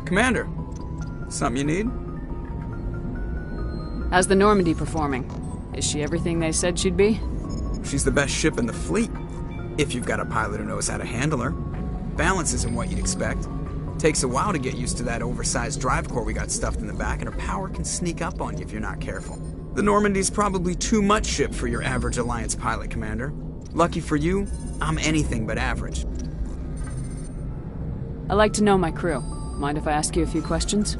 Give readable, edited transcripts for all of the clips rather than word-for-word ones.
Commander, something you need? How's the Normandy performing? Is she everything they said she'd be? She's the best ship in the fleet, if you've got a pilot who knows how to handle her. Balance isn't what you'd expect. Takes a while to get used to that oversized drive core we got stuffed in the back, and her power can sneak up on you if you're not careful. The Normandy's probably too much ship for your average Alliance pilot, Commander. Lucky for you, I'm anything but average. I like to know my crew. Mind if I ask you a few questions?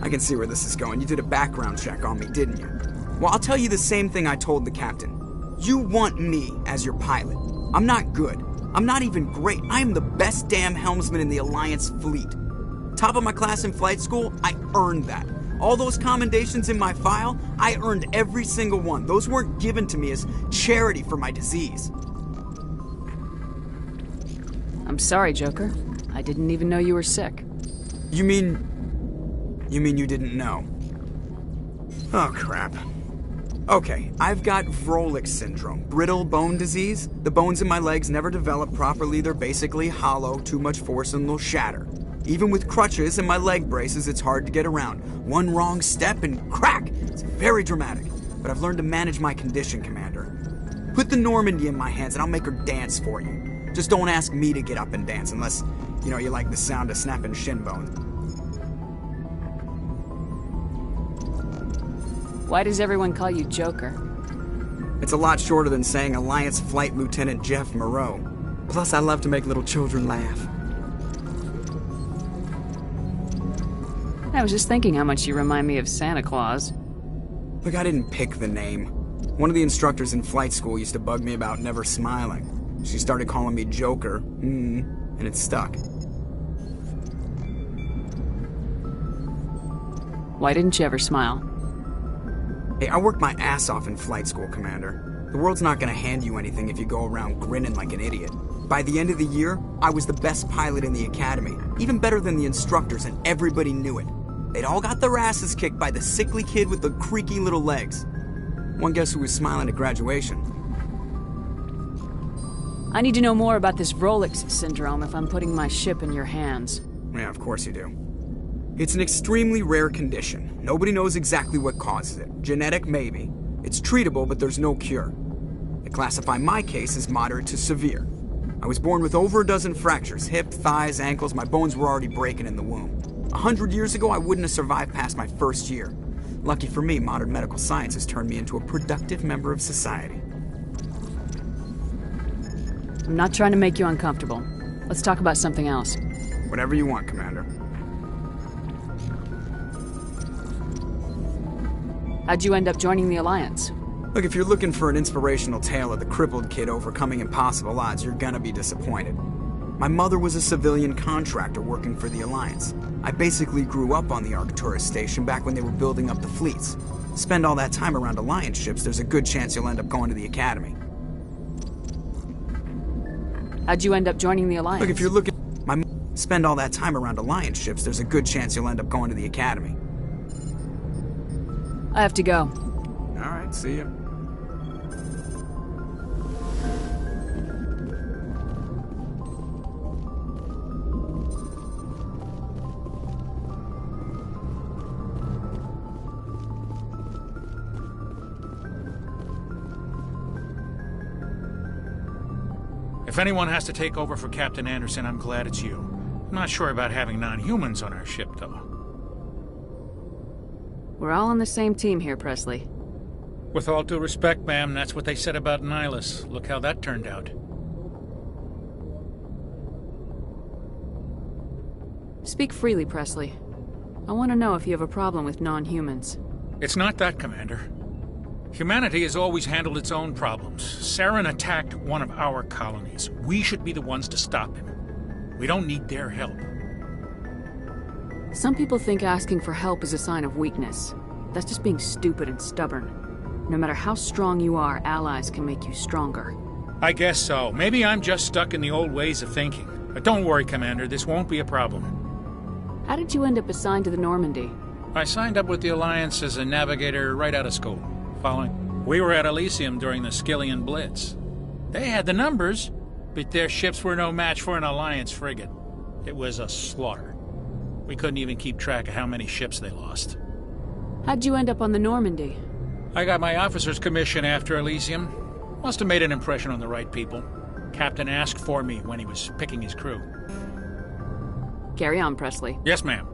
I can see where this is going. You did a background check on me, didn't you? Well, I'll tell you the same thing I told the captain. You want me as your pilot. I'm not good. I'm not even great. I am the best damn helmsman in the Alliance fleet. Top of my class in flight school, I earned that. All those commendations in my file, I earned every single one. Those weren't given to me as charity for my disease. I'm sorry, Joker. I didn't even know you were sick. You mean you didn't know? Oh, crap. Okay, I've got Vrolik syndrome, brittle bone disease. The bones in my legs never develop properly. They're basically hollow, too much force and they'll shatter. Even with crutches and my leg braces, it's hard to get around. One wrong step and crack! It's very dramatic. But I've learned to manage my condition, Commander. Put the Normandy in my hands and I'll make her dance for you. Just don't ask me to get up and dance unless, you like the sound of snapping shin bones. Why does everyone call you Joker? It's a lot shorter than saying Alliance Flight Lieutenant Jeff Moreau. Plus, I love to make little children laugh. I was just thinking how much you remind me of Santa Claus. Look, I didn't pick the name. One of the instructors in flight school used to bug me about never smiling. She started calling me Joker, and it stuck. Why didn't you ever smile? Hey, I worked my ass off in flight school, Commander. The world's not gonna hand you anything if you go around grinning like an idiot. By the end of the year, I was the best pilot in the academy, even better than the instructors, and everybody knew it. They'd all got their asses kicked by the sickly kid with the creaky little legs. One guess who was smiling at graduation? I need to know more about this Vrolik syndrome if I'm putting my ship in your hands. Yeah, of course you do. It's an extremely rare condition. Nobody knows exactly what causes it. Genetic, maybe. It's treatable, but there's no cure. They classify my case as moderate to severe. I was born with over a dozen fractures, hip, thighs, ankles. My bones were already breaking in the womb. 100 years ago, I wouldn't have survived past my first year. Lucky for me, modern medical science has turned me into a productive member of society. I'm not trying to make you uncomfortable. Let's talk about something else. Whatever you want, Commander. How'd you end up joining the Alliance? Look, if you're looking for an inspirational tale of the crippled kid overcoming impossible odds, you're gonna be disappointed. My mother was a civilian contractor working for the Alliance. I basically grew up on the Arcturus station back when they were building up the fleets. Spend all that time around Alliance ships, there's a good chance you'll end up going to the Academy. How'd you end up joining the Alliance? Look, if you're looking... Spend all that time around Alliance ships, there's a good chance you'll end up going to the Academy. I have to go. All right. Alright, see ya. If anyone has to take over for Captain Anderson, I'm glad it's you. I'm not sure about having non-humans on our ship, though. We're all on the same team here, Presley. With all due respect, ma'am, that's what they said about Nihilus. Look how that turned out. Speak freely, Presley. I want to know if you have a problem with non-humans. It's not that, Commander. Humanity has always handled its own problems. Saren attacked one of our colonies. We should be the ones to stop him. We don't need their help. Some people think asking for help is a sign of weakness. That's just being stupid and stubborn. No matter how strong you are, allies can make you stronger. I guess so. Maybe I'm just stuck in the old ways of thinking. But don't worry, Commander, this won't be a problem. How did you end up assigned to the Normandy? I signed up with the Alliance as a navigator right out of school. Following. We were at Elysium during the Skillian Blitz. They had the numbers, but their ships were no match for an Alliance frigate. It was a slaughter. We couldn't even keep track of how many ships they lost. How'd you end up on the Normandy? I got my officer's commission after Elysium. Must have made an impression on the right people. Captain asked for me when he was picking his crew. Carry on, Presley. Yes, ma'am.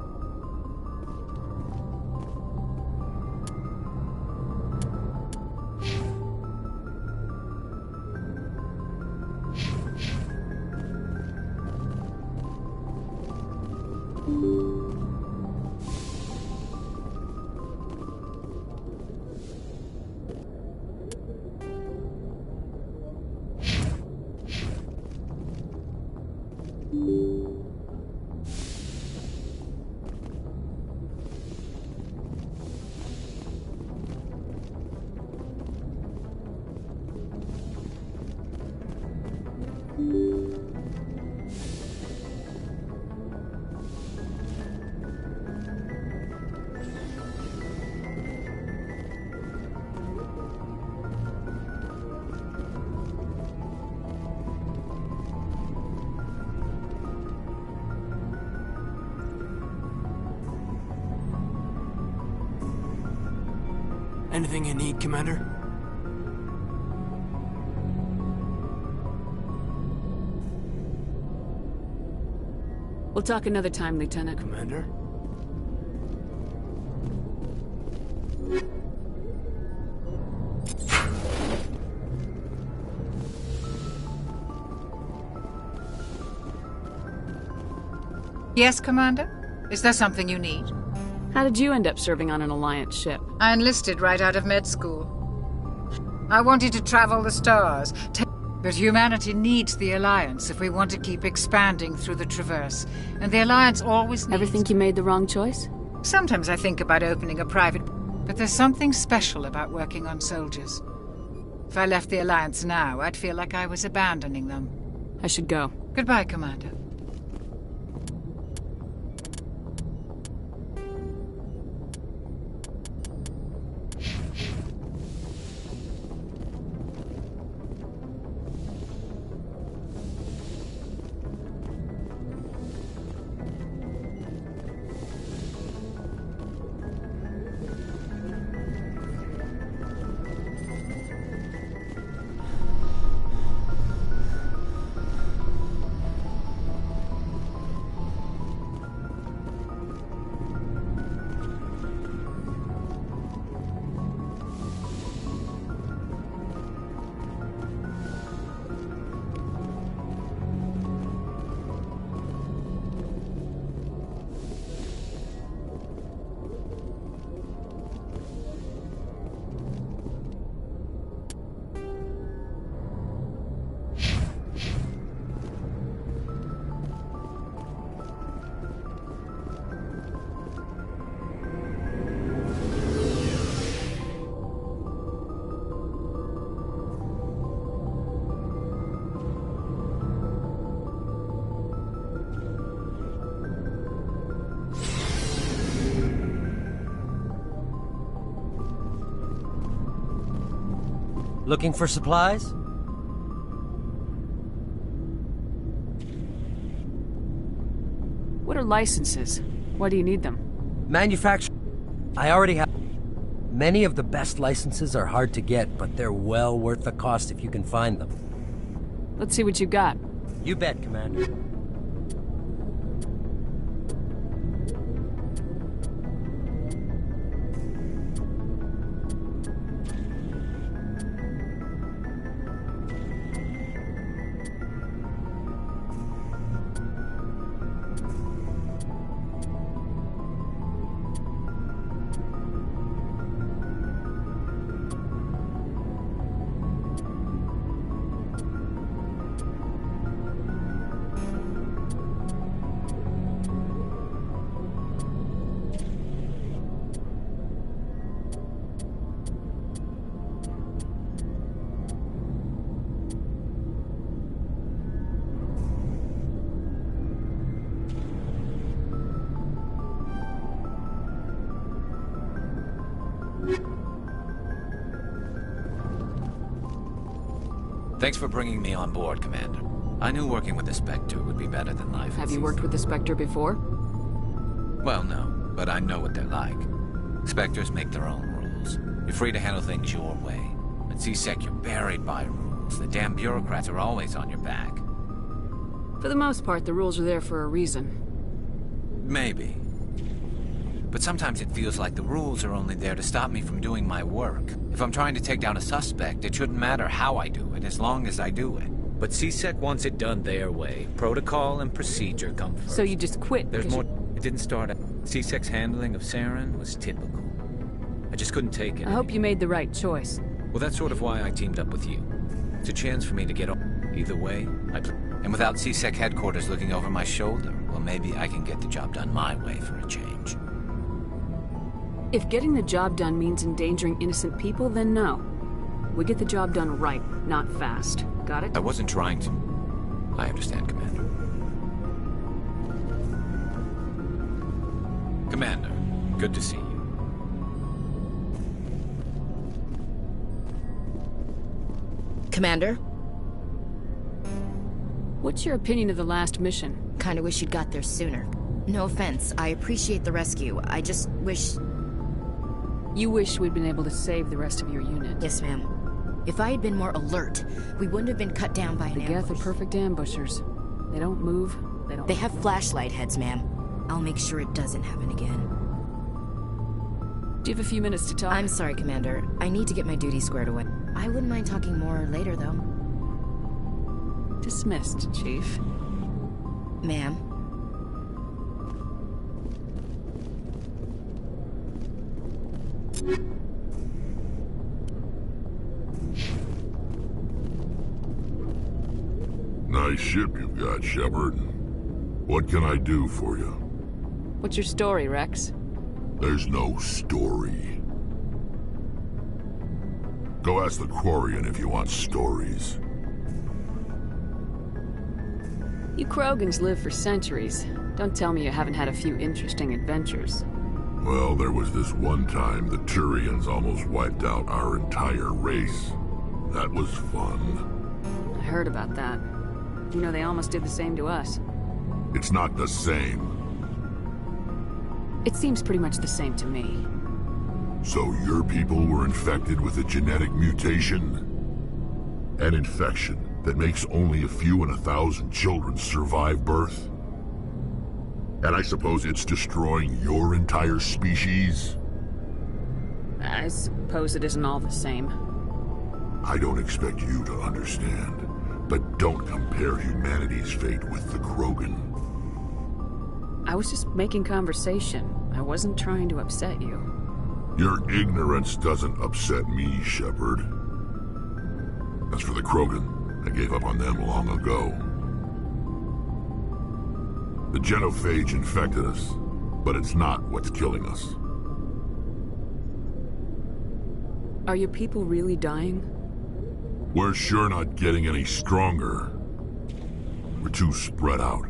Anything you need, Commander? We'll talk another time, Lieutenant. Commander? Yes, Commander? Is there something you need? How did you end up serving on an Alliance ship? I enlisted right out of med school. I wanted to travel the stars, but humanity needs the Alliance if we want to keep expanding through the Traverse. And the Alliance always needs... Ever think you made the wrong choice? Sometimes I think about opening a private... But there's something special about working on soldiers. If I left the Alliance now, I'd feel like I was abandoning them. I should go. Goodbye, Commander. Looking for supplies? What are licenses? Why do you need them? Manufacture. I already have. Many of the best licenses are hard to get, but they're well worth the cost if you can find them. Let's see what you got. You bet, Commander. Thanks for bringing me on board, Commander. I knew working with the Spectre would be better than life. Have you worked with the Spectre before? Well, no, but I know what they're like. Spectres make their own rules. You're free to handle things your way. At C-Sec, you're buried by rules. The damn bureaucrats are always on your back. For the most part, the rules are there for a reason. Maybe. But sometimes it feels like the rules are only there to stop me from doing my work. If I'm trying to take down a suspect, it shouldn't matter how I do it, as long as I do it. But C-Sec wants it done their way. Protocol and procedure come first. So you just quit? There's more. It didn't start out. C-Sec's handling of Saren was typical. I just couldn't take it. I hope you made the right choice. Well, that's sort of why I teamed up with you. It's a chance for me to get on. Either way, And without C-Sec headquarters looking over my shoulder, well, maybe I can get the job done my way for a change. If getting the job done means endangering innocent people, then no. We get the job done right, not fast. Got it? I wasn't trying to. I understand, Commander. Commander, good to see you. Commander? What's your opinion of the last mission? Kinda wish you'd got there sooner. No offense, I appreciate the rescue. I just wish... You wish we'd been able to save the rest of your unit. Yes, ma'am. If I had been more alert, we wouldn't have been cut down by an The Geth are ambush. perfect ambushers. They don't move, they don't... They have flashlight heads, ma'am. I'll make sure it doesn't happen again. Do you have a few minutes to talk? I'm sorry, Commander. I need to get my duty squared away. I wouldn't mind talking more later, though. Dismissed, Chief. Ma'am. Nice ship you've got, Shepard. What can I do for you? What's your story, Rex? There's no story. Go ask the Quarian if you want stories. You Krogans live for centuries. Don't tell me you haven't had a few interesting adventures. Well, there was this one time the Turians almost wiped out our entire race. That was fun. I heard about that. You know, they almost did the same to us. It's not the same. It seems pretty much the same to me. So your people were infected with a genetic mutation? An infection that makes only a few in 1,000 children survive birth? And I suppose it's destroying your entire species? I suppose it isn't all the same. I don't expect you to understand, but don't compare humanity's fate with the Krogan. I was just making conversation. I wasn't trying to upset you. Your ignorance doesn't upset me, Shepard. As for the Krogan, I gave up on them long ago. The genophage infected us, but it's not what's killing us. Are your people really dying? We're sure not getting any stronger. We're too spread out.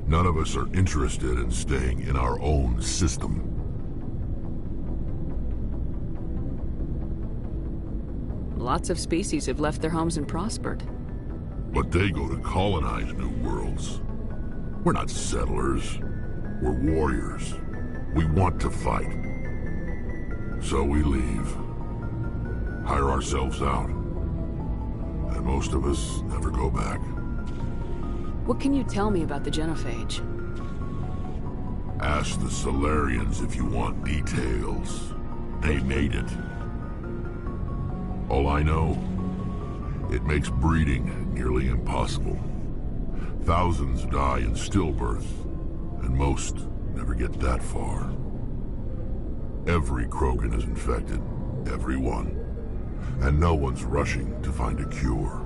None of us are interested in staying in our own system. Lots of species have left their homes and prospered. But they go to colonize new worlds. We're not settlers. We're warriors. We want to fight. So we leave. Hire ourselves out. And most of us never go back. What can you tell me about the Genophage? Ask the Solarians if you want details. They made it. All I know, it makes breeding nearly impossible. Thousands die in stillbirth, and most never get that far. Every Krogan is infected, every one. And no one's rushing to find a cure.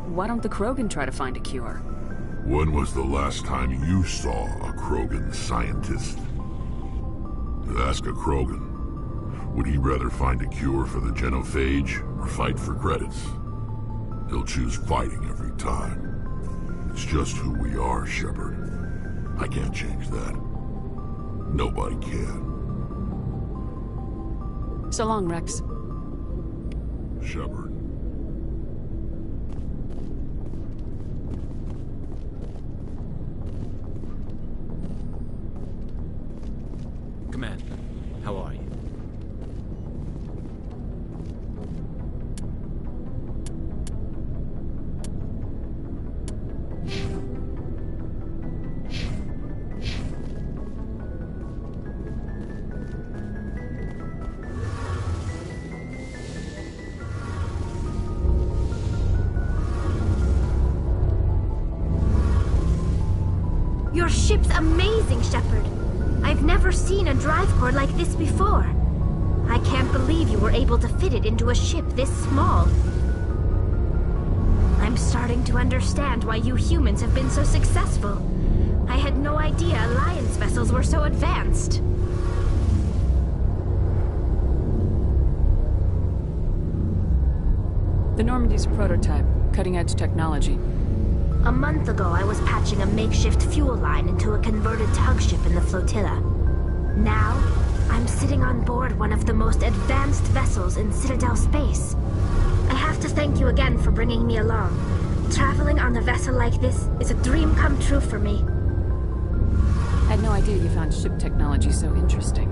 Why don't the Krogan try to find a cure? When was the last time you saw a Krogan scientist? Ask a Krogan. Would he rather find a cure for the Genophage or fight for credits? He'll choose fighting every time. It's just who we are, Shepard. I can't change that. Nobody can. So long, Rex. Shepard. Commander, how are you? Your ship's amazing, Shepard. I've never seen a drive core like this before. I can't believe you were able to fit it into a ship this small. I'm starting to understand why you humans have been so successful. I had no idea Alliance vessels were so advanced. The Normandy's a prototype, cutting-edge technology. A month ago, I was patching a makeshift fuel line into a converted tug ship in the flotilla. Now, I'm sitting on board one of the most advanced vessels in Citadel space. I have to thank you again for bringing me along. Traveling on a vessel like this is a dream come true for me. I had no idea you found ship technology so interesting.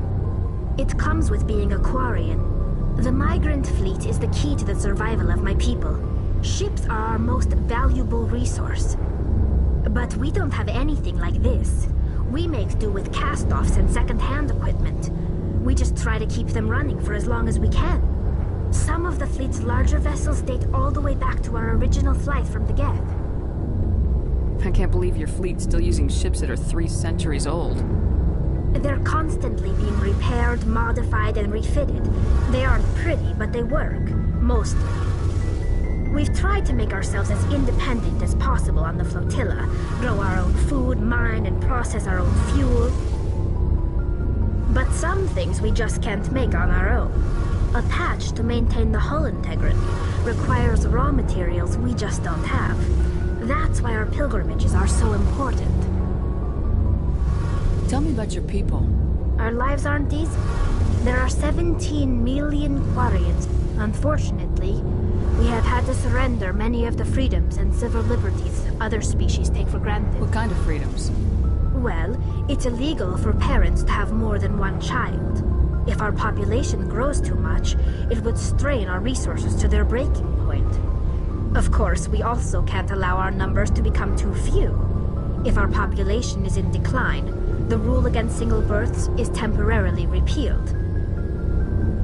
It comes with being a Quarian. The migrant fleet is the key to the survival of my people. Ships are our most valuable resource. But we don't have anything like this. We make do with cast-offs and second-hand equipment. We just try to keep them running for as long as we can. Some of the fleet's larger vessels date all the way back to our original flight from the Geth. I can't believe your fleet's still using ships that are 3 centuries old. They're constantly being repaired, modified, and refitted. They aren't pretty, but they work. Mostly. We've tried to make ourselves as independent as possible on the flotilla, grow our own food, mine, and process our own fuel. But some things we just can't make on our own. A patch to maintain the hull integrity requires raw materials we just don't have. That's why our pilgrimages are so important. Tell me about your people. Our lives aren't easy. There are 17 million Quarians. Unfortunately, we have had to surrender many of the freedoms and civil liberties other species take for granted. What kind of freedoms? Well, it's illegal for parents to have more than one child. If our population grows too much, it would strain our resources to their breaking point. Of course, we also can't allow our numbers to become too few. If our population is in decline, the rule against single births is temporarily repealed.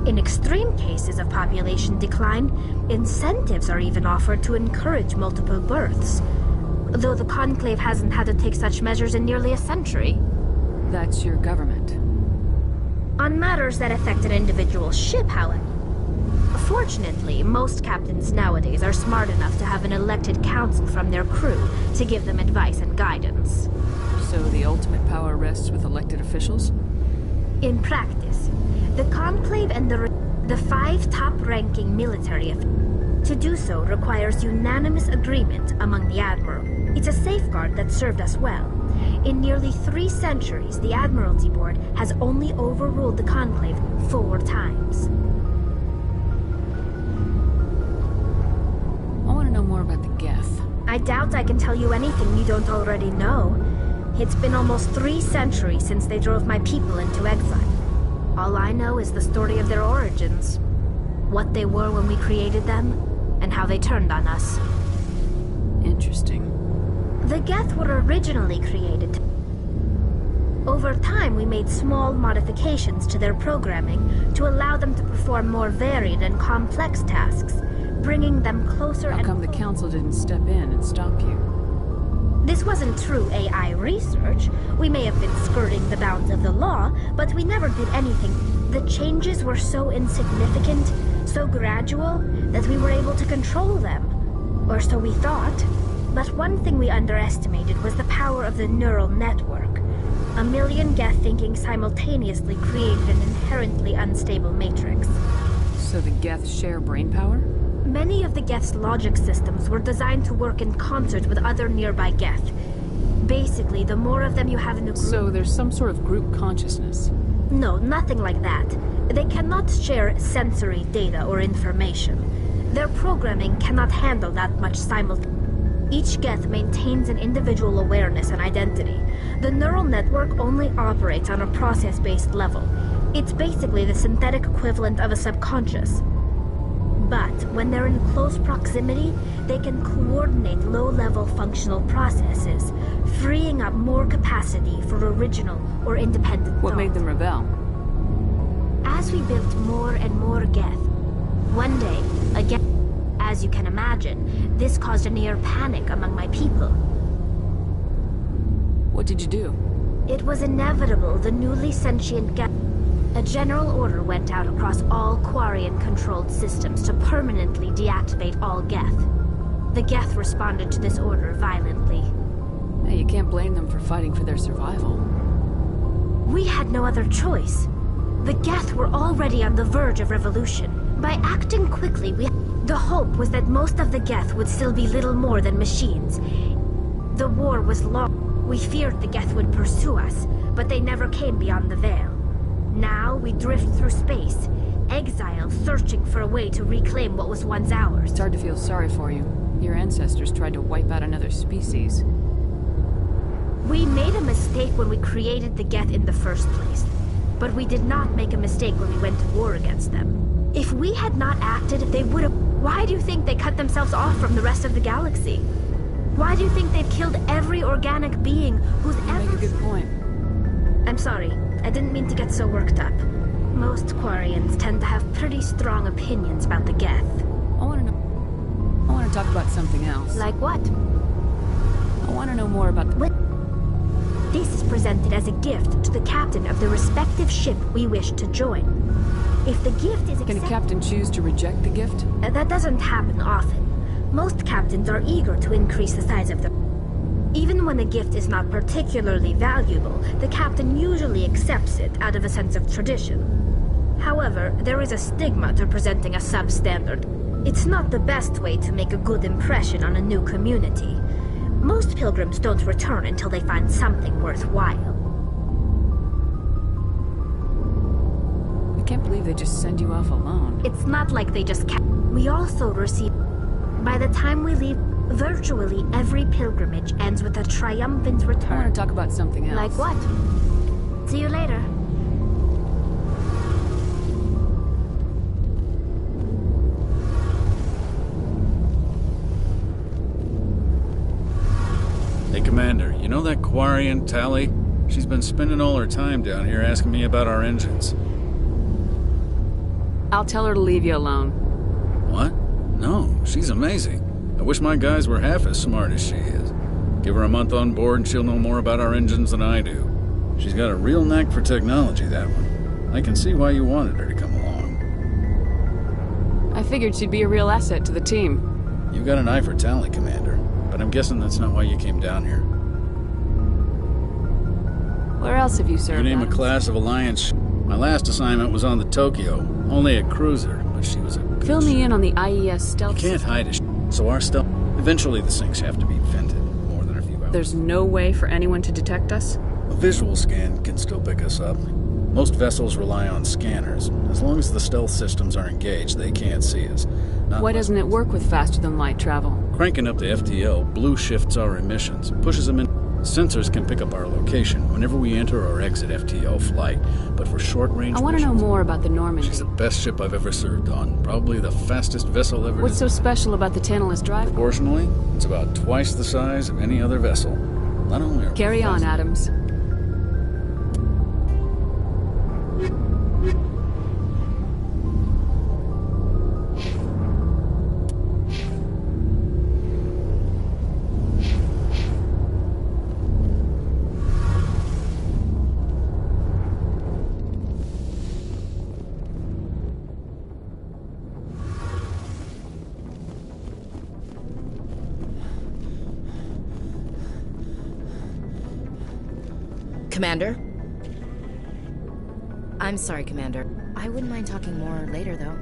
In extreme cases of population decline, incentives are even offered to encourage multiple births, though the Conclave hasn't had to take such measures in nearly a century. That's your government. On matters that affect an individual ship, however. Fortunately, most captains nowadays are smart enough to have an elected council from their crew to give them advice and guidance. So the ultimate power rests with elected officials? In practice, the Conclave and the 5 top-ranking military to do so requires unanimous agreement among the Admiral. It's a safeguard that served us well. In nearly 3 centuries, the Admiralty Board has only overruled the Conclave 4 times. I doubt I can tell you anything you don't already know. It's been almost 3 centuries since they drove my people into exile. All I know is the story of their origins. What they were when we created them, and how they turned on us. Interesting. The Geth were originally created. Over time, we made small modifications to their programming to allow them to perform more varied and complex tasks, bringing them closer. How come the Council didn't step in and stop you? This wasn't true AI research. We may have been skirting the bounds of the law, but we never did anything. The changes were so insignificant, so gradual, that we were able to control them. Or so we thought. But one thing we underestimated was the power of the neural network. 1 million Geth thinking simultaneously created an inherently unstable matrix. So the Geth share brain power? Many of the Geth's logic systems were designed to work in concert with other nearby Geth. Basically, the more of them you have in a group... So there's some sort of group consciousness? No, nothing like that. They cannot share sensory data or information. Their programming cannot handle that much simultaneously. Each Geth maintains an individual awareness and identity. The neural network only operates on a process-based level. It's basically the synthetic equivalent of a subconscious. But when they're in close proximity, they can coordinate low-level functional processes, freeing up more capacity for original or independent thought. What made them rebel? As we built more and more Geth, one day, a Geth... As you can imagine, this caused a near panic among my people. What did you do? It was inevitable the newly sentient Geth... A general order went out across all Quarian-controlled systems to permanently deactivate all Geth. The Geth responded to this order violently. Hey, you can't blame them for fighting for their survival. We had no other choice. The Geth were already on the verge of revolution. By acting quickly, the hope was that most of the Geth would still be little more than machines. The war was long. We feared the Geth would pursue us, but they never came beyond the Veil. Now we drift through space, exile, searching for a way to reclaim what was once ours. It's hard to feel sorry for you. Your ancestors tried to wipe out another species. We made a mistake when we created the Geth in the first place. But we did not make a mistake when we went to war against them. If we had not acted, they would have... Why do you think they cut themselves off from the rest of the galaxy? Why do you think they've killed every organic being who's ever... You make a good point. I'm sorry. I didn't mean to get so worked up. Most Quarians tend to have pretty strong opinions about the Geth. I want to talk about something else. Like what? I want to know more about the... This is presented as a gift to the captain of the respective ship we wish to join. If the gift is Can a captain choose to reject the gift? That doesn't happen often. Most captains are eager to increase the size of the... Even when a gift is not particularly valuable, the captain usually accepts it out of a sense of tradition. However, there is a stigma to presenting a substandard. It's not the best way to make a good impression on a new community. Most pilgrims don't return until they find something worthwhile. I can't believe they just send you off alone. It's not like they just We also receive... By the time we leave, virtually every pilgrimage ends with a triumphant return. I want to talk about something else. Like what? See you later. Hey, Commander, you know that Quarian, Tali? She's been spending all her time down here asking me about our engines. I'll tell her to leave you alone. What? No, she's amazing. I wish my guys were half as smart as she is. Give her a month on board and she'll know more about our engines than I do. She's got a real knack for technology, that one. I can see why you wanted her to come along. I figured she'd be a real asset to the team. You got an eye for Tali, Commander. But I'm guessing that's not why you came down here. Where else have you served? You name a class of Alliance. My last assignment was on the Tokyo. Only a cruiser, but she was a good Fill me in on the IES stealth. You can't hide a so our stealth... Eventually the sinks have to be vented more than a few hours. There's no way for anyone to detect us? A visual scan can still pick us up. Most vessels rely on scanners. As long as the stealth systems are engaged, they can't see us. Why doesn't it work with faster-than-light travel? Cranking up the FTL blue shifts our emissions, pushes them in. Sensors can pick up our location whenever we enter or exit FTL flight, but for short-range I want to know more about the Normandy. She's the best ship I've ever served on. Probably the fastest vessel ever. What's so special about the Tantalus drive? Proportionally, it's about twice the size of any other vessel. Not only are Carry on, Adams. Commander? I'm sorry, Commander. I wouldn't mind talking more later, though.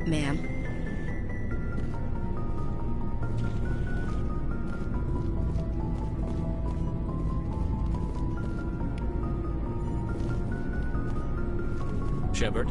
Ma'am? Shepard?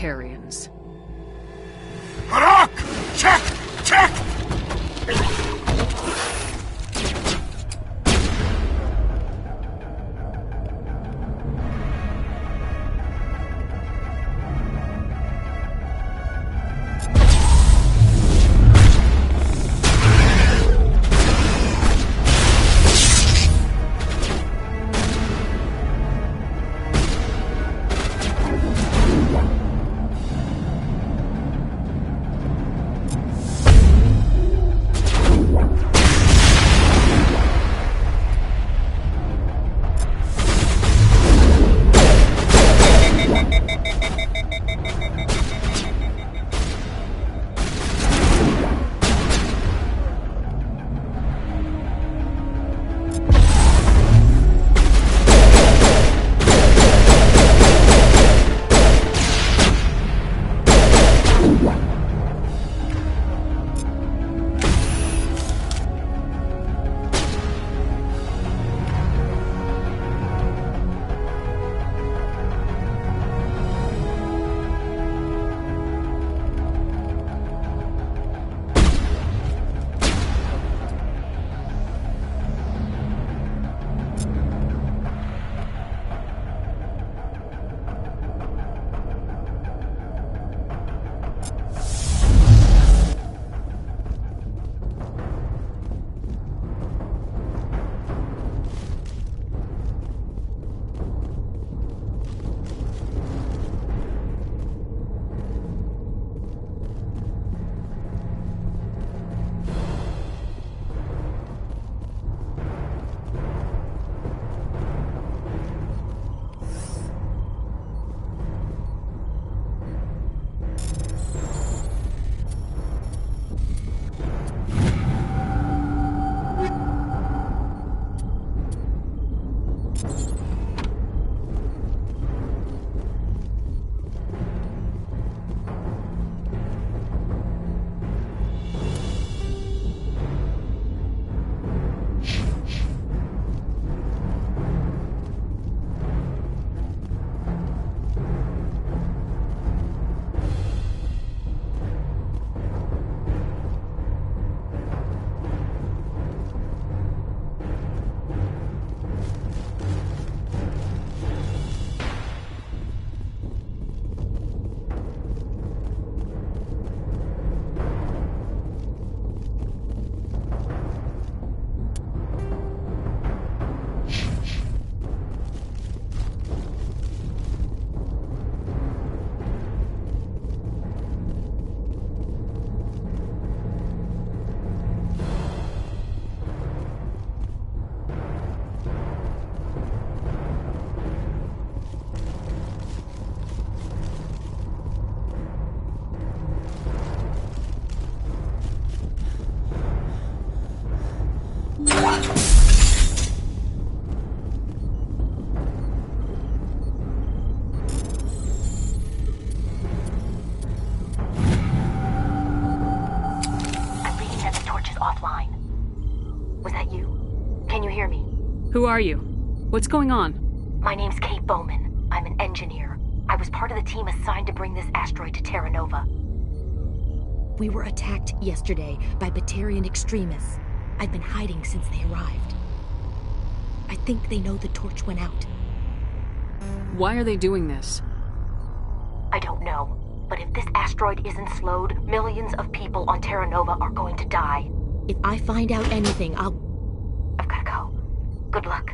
Batarians. Harak! Check! Check! Who are you? What's going on? My name's Kate Bowman. I'm an engineer. I was part of the team assigned to bring this asteroid to Terra Nova. We were attacked yesterday by Batarian extremists. I've been hiding since they arrived. I think they know the torch went out. Why are they doing this? I don't know. But if this asteroid isn't slowed, millions of people on Terra Nova are going to die. If I find out anything, I've gotta go. Good luck.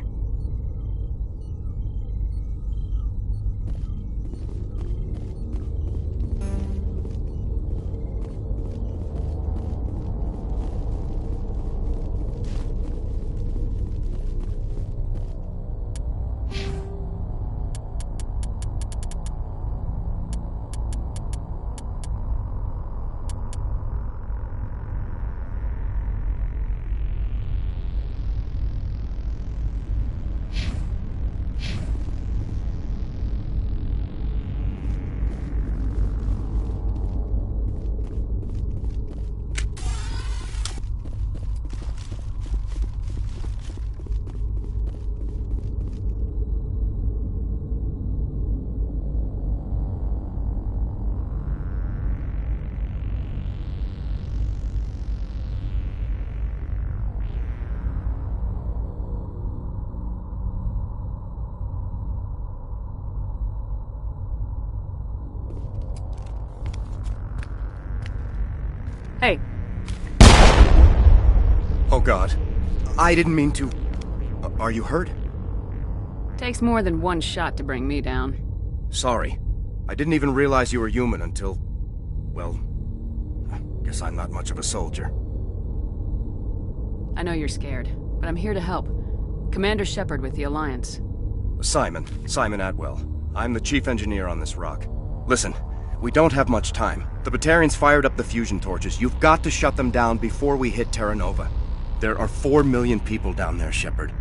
Hey. Oh God. I didn't mean to... Are you hurt? Takes more than one shot to bring me down. Sorry. I didn't even realize you were human until... well... I guess I'm not much of a soldier. I know you're scared, but I'm here to help. Commander Shepard with the Alliance. Simon Atwell. I'm the chief engineer on this rock. Listen, we don't have much time. The Batarians fired up the fusion torches. You've got to shut them down before we hit Terra Nova. There are 4 million people down there, Shepard.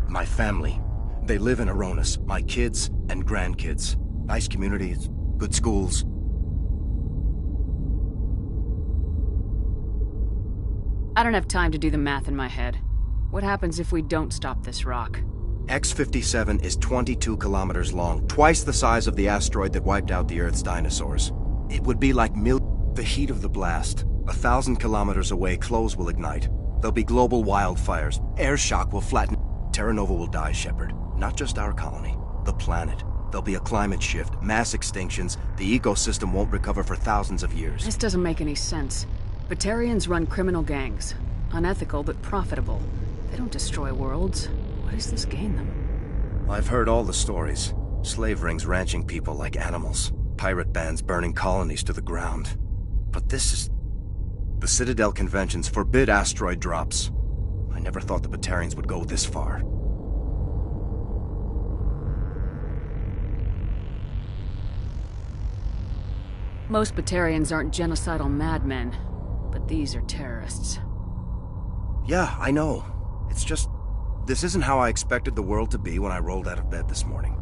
My family. They live in Aronis. My kids and grandkids. Nice communities, good schools. I don't have time to do the math in my head. What happens if we don't stop this rock? X-57 is 22 kilometers long, twice the size of the asteroid that wiped out the Earth's dinosaurs. It would be like the heat of the blast. 1,000 kilometers away, clothes will ignite. There'll be global wildfires. Air shock will flatten. Terra Nova will die, Shepard. Not just our colony, the planet. There'll be a climate shift, mass extinctions. The ecosystem won't recover for thousands of years. This doesn't make any sense. Batarians run criminal gangs. Unethical, but profitable. They don't destroy worlds. What does this gain them? I've heard all the stories. Slave rings ranching people like animals. Pirate bands burning colonies to the ground. But this is... The Citadel conventions forbid asteroid drops. I never thought the Batarians would go this far. Most Batarians aren't genocidal madmen, but these are terrorists. Yeah, I know. It's just... this isn't how I expected the world to be when I rolled out of bed this morning.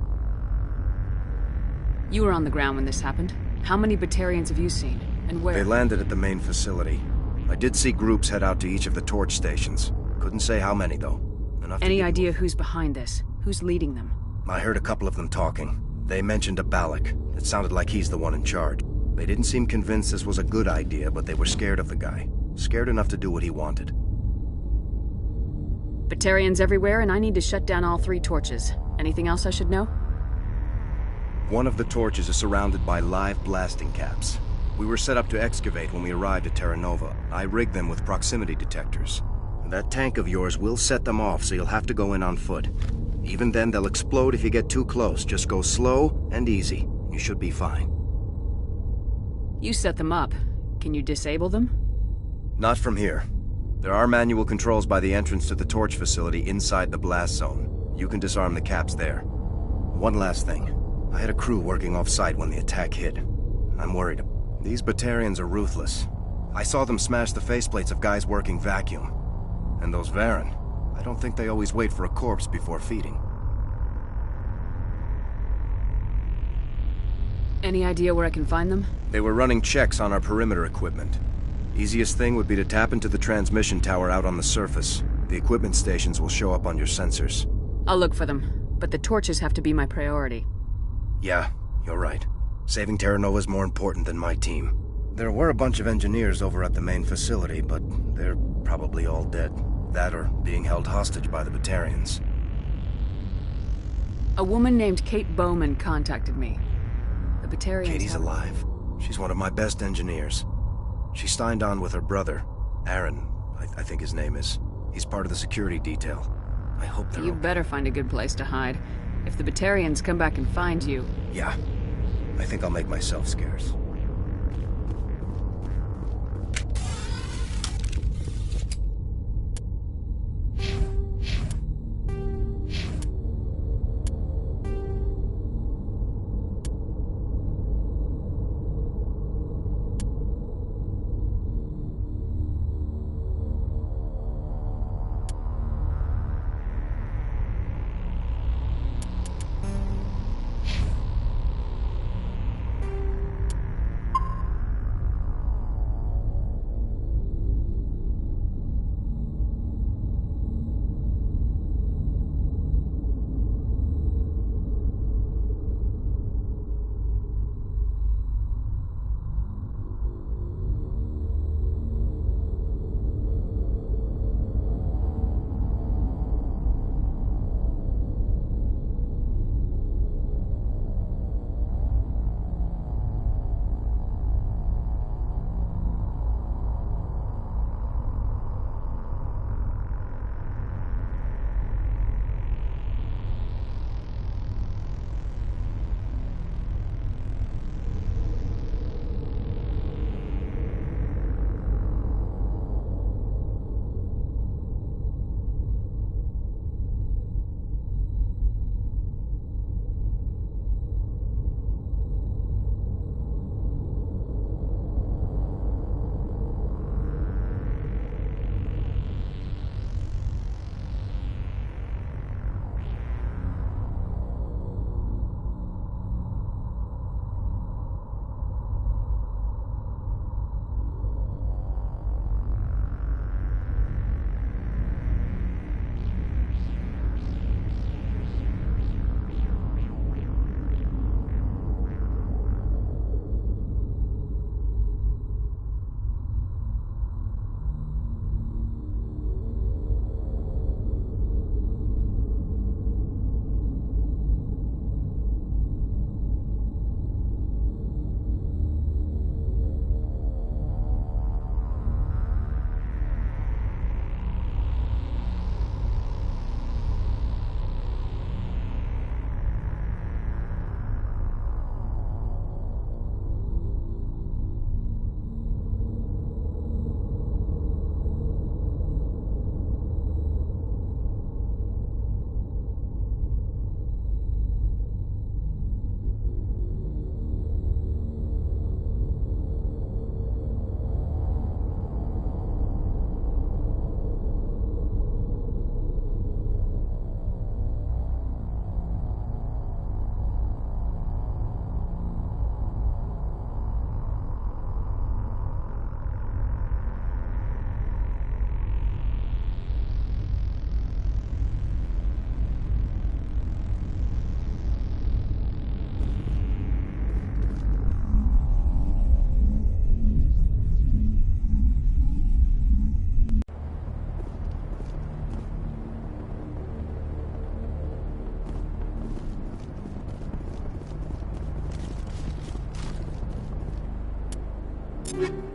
You were on the ground when this happened. How many Batarians have you seen? And where? They landed at the main facility. I did see groups head out to each of the torch stations. Couldn't say how many, though. Any idea who's behind this? Who's leading them? I heard a couple of them talking. They mentioned a Balak. It sounded like he's the one in charge. They didn't seem convinced this was a good idea, but they were scared of the guy. Scared enough to do what he wanted. Batarians everywhere, and I need to shut down all 3 torches. Anything else I should know? One of the torches is surrounded by live blasting caps. We were set up to excavate when we arrived at Terra Nova. I rigged them with proximity detectors. That tank of yours will set them off, so you'll have to go in on foot. Even then, they'll explode if you get too close. Just go slow and easy. You should be fine. You set them up. Can you disable them? Not from here. There are manual controls by the entrance to the torch facility inside the blast zone. You can disarm the caps there. One last thing. I had a crew working off-site when the attack hit. I'm worried. These Batarians are ruthless. I saw them smash the faceplates of guys working vacuum. And those Varren, I don't think they always wait for a corpse before feeding. Any idea where I can find them? They were running checks on our perimeter equipment. Easiest thing would be to tap into the transmission tower out on the surface. The equipment stations will show up on your sensors. I'll look for them, but the torches have to be my priority. Yeah, you're right. Saving Terra Nova is more important than my team. There were a bunch of engineers over at the main facility, but they're probably all dead. That or being held hostage by the Batarians. A woman named Kate Bowman contacted me. The Batarians Katie's alive. She's one of my best engineers. She signed on with her brother, Aaron, I think his name is. He's part of the security detail. I hope they're You better find a good place to hide. If the Batarians come back and find you... Yeah. I think I'll make myself scarce. You